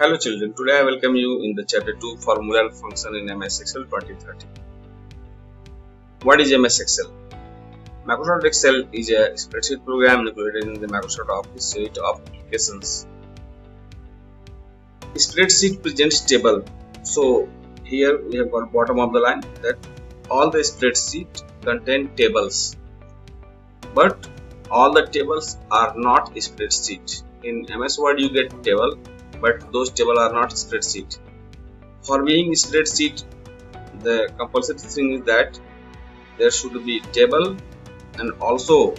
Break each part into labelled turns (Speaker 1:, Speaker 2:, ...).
Speaker 1: Hello children, today I welcome you in the chapter 2 Formula Function in MS Excel 2030. What is MS Excel? Microsoft Excel is a spreadsheet program included in the Microsoft Office suite of applications. Spreadsheet presents table. So here we have got bottom of the line that all the spreadsheet contain tables. But all the tables are not spreadsheet. In MS Word you get table, but those tables are not spreadsheet. For being spreadsheet, the compulsory thing is that there should be table and also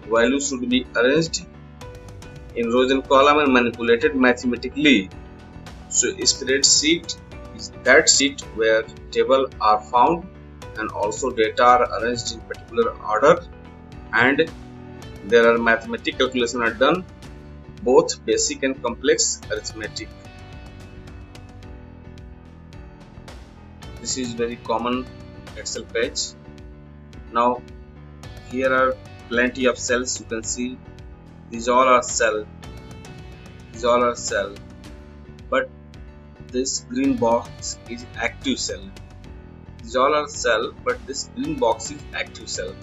Speaker 1: values should be arranged in rows and column and manipulated mathematically. So spreadsheet is that sheet where table are found and also data are arranged in particular order and there are mathematical calculations are done, both basic and complex arithmetic. This is very common Excel page. Now here are plenty of cells. You can see these all are cell, but this green box is active cell. These all are cell, but this green box is active cell.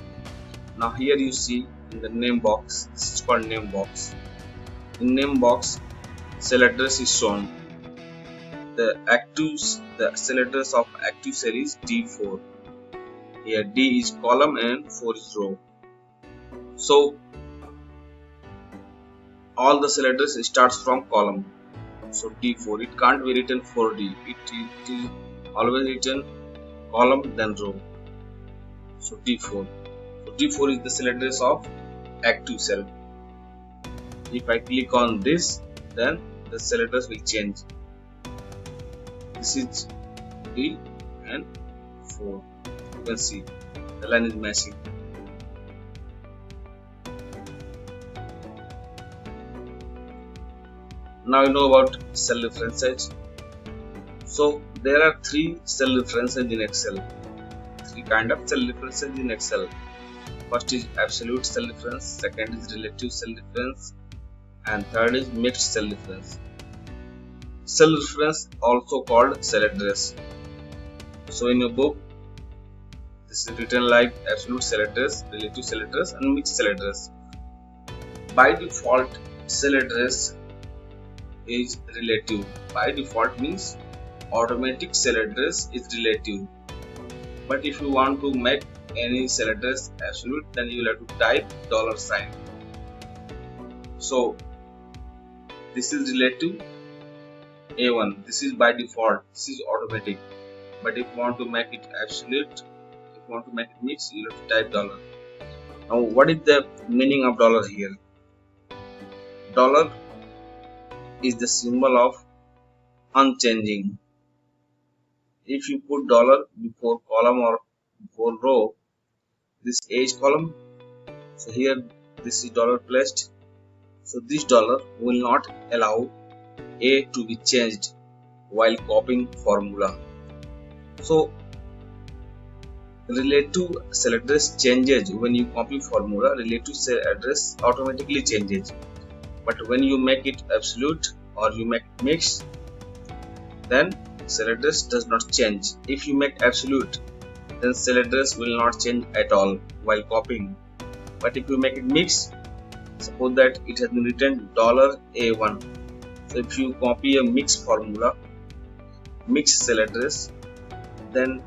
Speaker 1: Now here you see in the name box, this is called name box. In name box, cell address is shown. The cell address of active cell is D4. Here D is column and 4 is row. So all the cell address starts from column. So D4, it can't be written 4D. It is always written column then row. So D4. So D4 is the cell address of active cell. If I click on this, then the cell address will change. This is D and 4. You can see the line is matching. Now you know about cell references. So there are 3 cell references in Excel. 3 kind of cell references in Excel. First is absolute cell reference, second is relative cell reference, and third is mixed cell reference. Cell reference also called cell address. So in your book, this is written like absolute cell address, relative cell address, and mixed cell address. By default, cell address is relative. By default means automatic cell address is relative. But if you want to make any cell address absolute, then you will have to type $sign. So this is relative A1. This is by default. This is automatic. But if you want to make it absolute, if you want to make it mixed, you have to type $. Now what is the meaning of $ here? Dollar is the symbol of unchanging. If you put $ before column or before row, this A is column, so here this is $ placed, so this $ will not allow A to be changed while copying formula. So relative cell address changes when you copy formula. Relative cell address automatically changes, but when you make it absolute or you make it mixed, then cell address does not change. If you make absolute, then cell address will not change at all while copying. But if you make it mixed, suppose that it has been written $A1. So if you copy a mixed formula, mixed cell address, then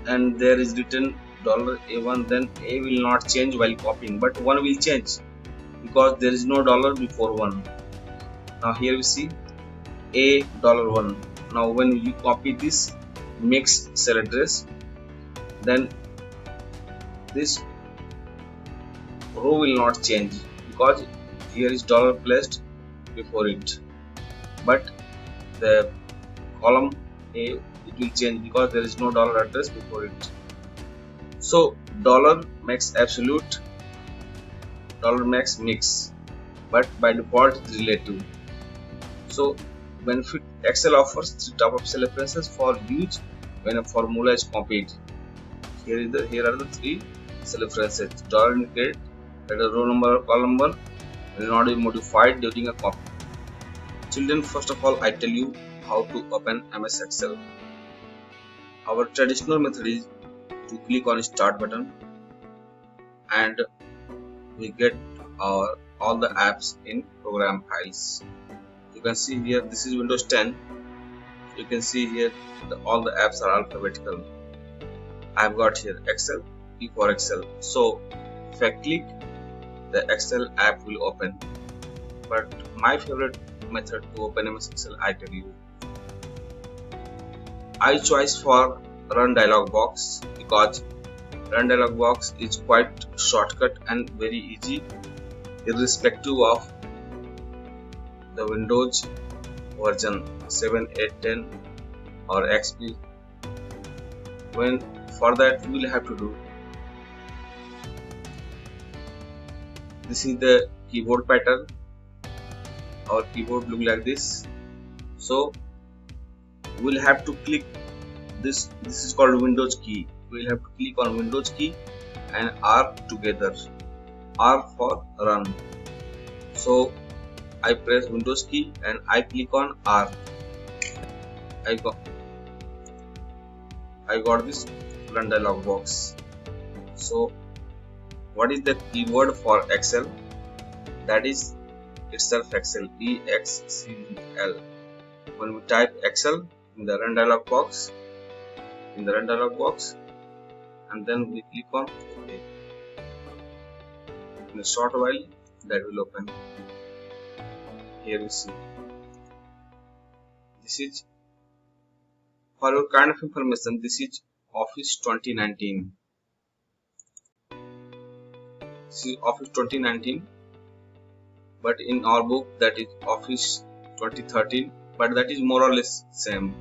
Speaker 1: and there is written $A1, then A will not change while copying, but 1 will change because there is no $ before 1. Now here we see A $1. Now when you copy this mixed cell address, then this row will not change because here is $ placed before it, but the column A, it will change because there is no $ address before it. So $ makes absolute, $ makes mix, but by default it is relative. So benefit, Excel offers 3 types of cell references for use when a formula is copied. Here are the 3 cell references. $ indicate that the row number or column number will not be modified during a copy. Children, first of all I tell you how to open MS Excel. Our traditional method is to click on start button and we get all the apps in program files. You can see here this is Windows 10. You can see here all the apps are alphabetical. I've got here Excel, E for Excel. So if I click, the Excel app will open. But my favorite method to open MS Excel, I tell you, I choose for run dialog box because run dialog box is quite shortcut and very easy irrespective of the Windows version 7, 8, 10 or XP. When for that we will have to do, this is the keyboard pattern. Our keyboard look like this. So we'll have to click this is called Windows key. We'll have to click on Windows key and R together, R for run. So I press Windows key and I click on R. I got this run dialog box. So what is the keyword for Excel? That is itself Excel, EXCL. When we type Excel in the run dialog box, and then we click on OK. In a short while that will open. Here we see. This is for your kind of information. This is Office 2019. This is Office 2019. But in our book that is Office 2013, but that is more or less same.